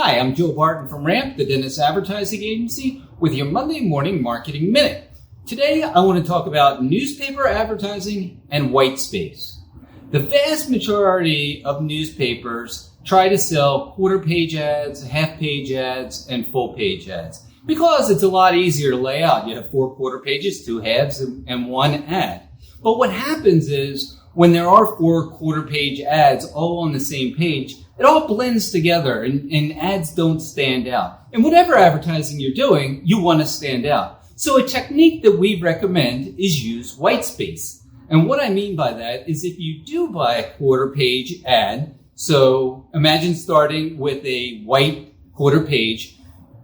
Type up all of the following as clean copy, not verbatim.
Hi, I'm Joe Barton from RAMP, the Dennis Advertising Agency, with your Monday Morning Marketing Minute. Today, I want to talk about newspaper advertising and Whitespace. The vast majority of newspapers try to sell quarter-page ads, half-page ads, and full-page ads because it's a lot easier to lay out. You have 4 quarter pages, 2 halves, and 1 ad. But what happens is when there are 4 quarter-page ads all on the same page, it all blends together and ads don't stand out. And whatever advertising you're doing, you want to stand out. So a technique that we recommend is use Whitespace. And what I mean by that is if you do buy a quarter-page ad, so imagine starting with a white quarter page,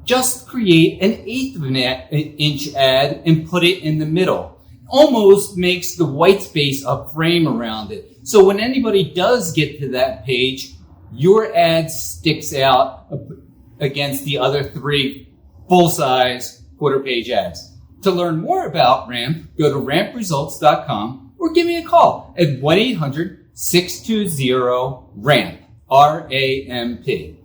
just create an 1/8 of an inch ad and put it in the middle. Almost makes the Whitespace a frame around it. So when anybody does get to that page, your ad sticks out against the other 3 full-size quarter-page ads. To learn more about RAMP, go to rampresults.com or give me a call at 1-800-620-RAMP, R-A-M-P.